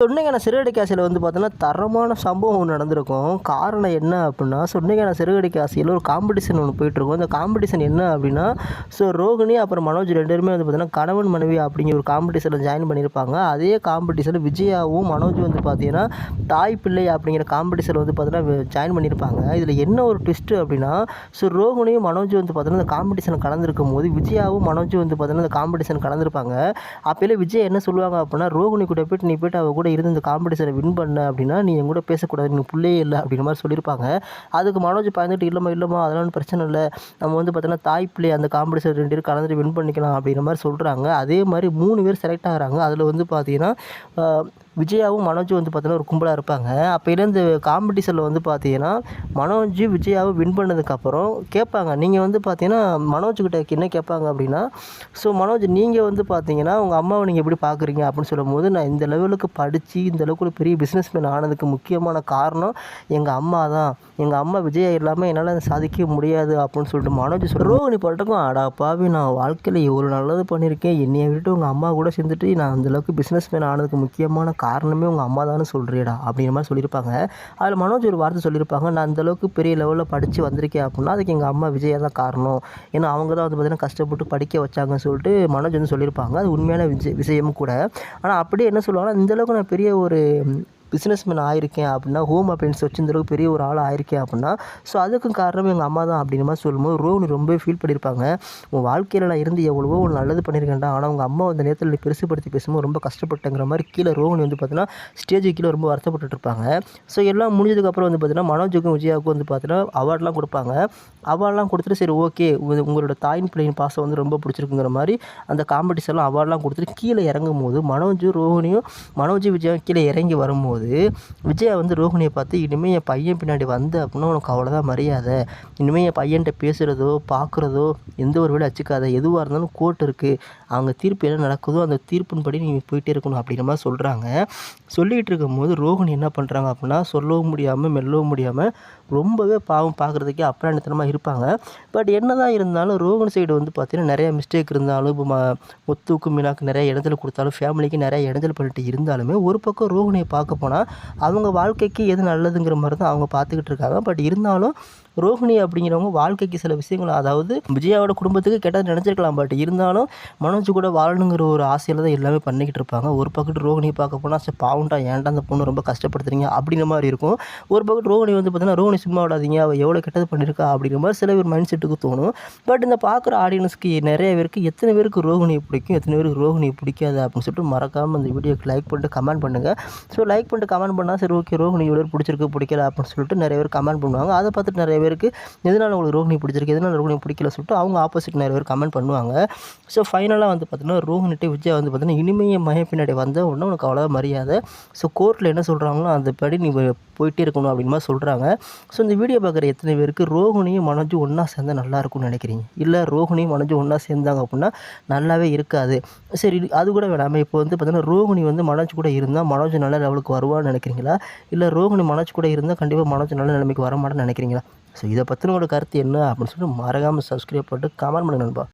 சொன்னைக்கான சிறுகடிக்க ஆசையில் பார்த்தோன்னா தரமான சம்பவம் ஒன்று நடந்திருக்கும். காரணம் என்ன அப்படின்னா, சொன்னைக்கான சிறுகடிக்க ஆசையில் ஒரு காம்படிஷன் ஒன்று போயிட்டுருக்கும். அந்த காம்படிஷன் என்ன அப்படின்னா, ரோகிணி அப்புறம் மனோஜ் 2 பேருமே பார்த்தீங்கன்னா கணவன் மனைவி அப்படிங்கிற ஒரு காம்படிஷனில் ஜாயின் பண்ணியிருப்பாங்க. அதே காம்படிஷனில் விஜயாவும் மனோஜ் பார்த்தீங்கன்னா தாய் பிள்ளை அப்படிங்கிற காம்படிஷனில் பார்த்தீங்கன்னா ஜாயின் பண்ணியிருப்பாங்க. இதில் என்ன ஒரு ட்விஸ்ட்டு அப்படின்னா, ரோகிணியும் மனோஜ் பார்த்தீங்கன்னா இந்த காம்படிஷனில் கலந்துருக்கும் போது விஜயாவும் மனோஜ் பார்த்தீங்கன்னா இந்த காம்படிஷன் கலந்துருப்பாங்க. அப்போலே விஜய் என்ன சொல்லுவாங்க அப்படின்னா, ரோகிணி கூட போய்ட்டு நீ போய்ட்டு அவ கூட இருந்து இந்த காம்படிஷனை வின் பண்ண அப்படின்னா நீ என் கூட பேசக்கூடாது, நீ பிள்ளையே இல்லை அப்படிங்கிற மாதிரி சொல்லியிருப்பாங்க. அதுக்கு மனோஜ் பயந்துட்டு இல்லைம்மா அதெல்லாம் பிரச்சனை இல்லை, நம்ம பார்த்தீங்கன்னா தாய் பிள்ளை அந்த காம்படிஷன் 2 பேரும் கலந்துட்டு வின் பண்ணிக்கலாம் அப்படிங்கிற மாதிரி சொல்கிறாங்க. அதே மாதிரி 3 பேர் செலக்ட் ஆகிறாங்க. அதில் பார்த்தீங்கன்னா விஜயாவும் மனோஜும் பார்த்தீங்கன்னா ஒரு கும்பலாக இருப்பாங்க. அப்போயில இந்த காம்படிஷனில் பார்த்தீங்கன்னா மனோஜ் விஜயாவும் வின் பண்ணதுக்கப்புறம் கேட்பாங்க, நீங்கள் பார்த்தீங்கன்னா மனோஜ்கிட்ட என்ன கேட்பாங்க அப்படின்னா, மனோஜ் நீங்கள் பார்த்தீங்கன்னா உங்கள் அம்மாவை நீங்கள் எப்படி பார்க்குறீங்க அப்படின்னு சொல்லும்போது, நான் இந்த லெவலுக்கு படித்து இந்த அளவுக்கு ஒரு பெரிய பிஸ்னஸ்மேன் ஆனதுக்கு முக்கியமான காரணம் எங்கள் அம்மா தான், எங்கள் அம்மா விஜயா இல்லாமல் என்னால் சாதிக்க முடியாது அப்படின்னு சொல்லிட்டு மனோஜ் ரோகிணி பாட்டுக்கும், அடா பாவி நான் வாழ்க்கையில் எவ்வளோ நல்லது பண்ணியிருக்கேன், என்னையை விட்டு உங்கள் அம்மா கூட சேர்ந்துட்டு நான் அந்தளவுக்கு பிஸ்னஸ்மேன் ஆனதுக்கு முக்கியமான காரணமே உங்கள் அம்மா தானே சொல்கிறேடா அப்படிங்கிற மாதிரி சொல்லியிருப்பாங்க. அதில் மனோஜ் ஒரு வார்த்தை சொல்லியிருப்பாங்க, நான் அந்தளவுக்கு பெரிய லெவலில் படித்து வந்திருக்கேன் அப்படின்னா அதுக்கு எங்கள் அம்மா விஜயா தான் காரணம், ஏன்னா அவங்க தான் பார்த்தீங்கன்னா கஷ்டப்பட்டு படிக்க வச்சாங்கன்னு சொல்லிட்டு மனோஜ் சொல்லியிருப்பாங்க. அது உண்மையான விஷயமும் கூட. ஆனால் அப்படியே என்ன சொல்லுவாங்கன்னா, இந்தளவுக்கு நான் பெரிய ஒரு பிஸ்னஸ்மேன் ஆயிருக்கேன் அப்படின்னா, ஹோம் அப்ளையன்ஸ் வச்சு இந்த அளவுக்கு பெரிய ஒரு ஆள் ஆயிருக்கேன் அப்படின்னா, அதுக்கும் காரணம் எங்கள் அம்மா தான் அப்படிங்கிற மாதிரி சொல்லும்போது ரோகிணி ரொம்பவே ஃபீல் பண்ணியிருப்பாங்க. உன் வாழ்க்கையில் நான் இருந்து எவ்வளவோ ஒரு நல்லது பண்ணியிருக்கேன்டா, ஆனால் உங்கள் அம்மா அந்த நேரத்தில் நீ பெருசுப்படுத்தி பேசும்போது ரொம்ப கஷ்டப்பட்டேங்கிற மாதிரி கீழே ரோகிணி பார்த்தீங்கன்னா ஸ்டேஜுக்கு கீழே ரொம்ப வருத்தப்பட்டு இருப்பாங்க. எல்லாம் முடிஞ்சதுக்கப்புறம் பார்த்தீங்கன்னா மனோஜுக்கும் விஜயாவுக்கும் பார்த்தீங்கன்னா அவார்ட்லாம் கொடுப்பாங்க. அவார்ட்லாம் கொடுத்துட்டு சரி ஓகே உங்களோட தாயின் பிள்ளையின் பாசம் ரொம்ப பிடிச்சிருக்குங்கிற மாதிரி அந்த காம்படிஷன்லாம் அவார்ட்லாம் கொடுத்துட்டு கீழே இறங்கும் போது மனோஜ் விஜயாவும் கீழே இறங்கி வரும்போது விஜயா ரோகிணியை பார்த்து, இனிமேல் என் பையன் பின்னாடி வந்து அப்படின்னா உனக்கு அவ்வளோதான் மரியாதை, இனிமேல் என் பையன்கிட்ட பேசுகிறதோ பார்க்குறதோ எந்த ஒரு வேலை வச்சுக்காத, எதுவாக இருந்தாலும் கோர்ட் இருக்குது, அவங்க தீர்ப்பு என்ன நடக்குதோ அந்த தீர்ப்பின்படி நீ போயிட்டே இருக்கணும் அப்படிங்கிற மாதிரி சொல்கிறாங்க. சொல்லிகிட்டு இருக்கும்போது ரோகிணி என்ன பண்ணுறாங்க அப்படின்னா, சொல்லவும் முடியாமல் மெல்லவும் முடியாமல் ரொம்பவே பாவம் பார்க்குறதுக்கே அப்ராணித்தனமாக இருப்பாங்க. பட் என்ன தான் இருந்தாலும் ரோகிணி சைடு பார்த்தீங்கன்னா நிறையா மிஸ்டேக் இருந்தாலும், இப்போ முத்துக்கு மீனாக்கு நிறைய இடைஞ்சல் கொடுத்தாலும், ஃபேமிலிக்கு நிறைய இடைஞ்சல் பண்ணிட்டு இருந்தாலுமே ஒரு பக்கம் ரோகிணியை பார்க்க போனால் அவங்க வாழ்க்கைக்கு எது நல்லதுங்கிற மாதிரி தான் அவங்க பார்த்துக்கிட்டு இருக்காங்க. பட் இருந்தாலும் ரோகிணி அப்படிங்கிறவங்க வாழ்க்கைக்கு சில விஷயங்கள், அதாவது விஜயாவோட குடும்பத்துக்கு கெட்டது நினச்சிருக்கலாம், பட் இருந்தாலும் மனோஜ் கூட வாழணுங்கிற ஒரு ஆசையில் தான் எல்லாமே பண்ணிக்கிட்டு இருப்பாங்க. ஒரு பக்கத்து ரோகிணியை பார்க்க போனால் சரி பாவம்டா ஏன்டா அந்த பொண்ணு ரொம்ப கஷ்டப்படுத்துறீங்க அப்படிங்கிற மாதிரி இருக்கும். ஒரு பக்கத்து ரோகிணி பார்த்தீங்கன்னா ரோகிணி சும்மா விடாதீங்க, அவள் எவ்வளோ கெட்டது பண்ணியிருக்கா அப்படிங்கிற மாதிரி சில பேர் மைண்ட் செட்டுக்கு தோணும். பட் இந்த பார்க்குற ஆடியன்ஸ்க்கு நிறைய பேருக்கு எத்தனை பேருக்கு ரோகிணியை பிடிக்கும், எத்தனை பேருக்கு ரோகிணியை பிடிக்காது அப்படின்னு சொல்லிட்டு மறக்காமல் இந்த வீடியோக்கு லைக் பண்ணிட்டு கமெண்ட் பண்ணுங்கள். லைக் பண்ணிட்டு கமெண்ட் பண்ணால் சரி ஓகே ரோகிணி இவ்வளோ பிடிச்சிருக்கு பிடிக்கல அப்படின்னு சொல்லிட்டு நிறைய பேர் கமெண்ட் பண்ணுவாங்க. அதை பார்த்துட்டு நிறைய பேருக்கு எதனால் உங்களுக்கு ரோகிணி பிடிச்சிருக்கு, எதனால் ரோகிணி பிடிக்கல சொல்லிட்டு அவங்க ஆப்போசிட் நிறைய பேர் கமெண்ட் பண்ணுவாங்க. ஃபைனலாக பார்த்தீங்கன்னா ரோகிணிட்டு விஜயா பார்த்தீங்கன்னா இனிமையை மகன் பின்னாடி வந்த உடனே உனக்கு அவ்வளோதான் மரியாதை, கோர்ட்டில் என்ன சொல்கிறாங்களோ அந்த படி நீ போயிட்டே இருக்கணும் அப்படின்னு மாதிரி சொல்கிறாங்க. இந்த வீடியோ பார்க்குற எத்தனை பேருக்கு ரோகிணியும் மனோஜும் ஒன்றா சேர்ந்தால் நல்லா இருக்கும்னு நினைக்கிறீங்க, இல்லை ரோகிணியும் மனோஜும் ஒன்றா சேர்ந்தாங்க அப்படின்னா நல்லாவே இருக்காது, சரி அது கூட வேணாமல் இப்போ பார்த்தீங்கன்னா ரோகிணி மனோஜ் கூட இருந்தால் மனோஜ் நல்ல லெவலுக்கு வருவான்னு நினைக்கிறீங்களா, இல்லை ரோகிணி மனோஜ் கூட இருந்தால் கண்டிப்பாக மனோஜ் நல்ல நிலைமைக்கு வர மாட்டேன்னு நினைக்கிறீங்களா? இதை பற்றின உங்களோட கருத்து என்ன அப்படின்னு சொல்லிட்டு மறக்காமல் சப்ஸ்கிரைப் பண்ணிட்டு கமெண்ட் பண்ணுங்க நண்பா.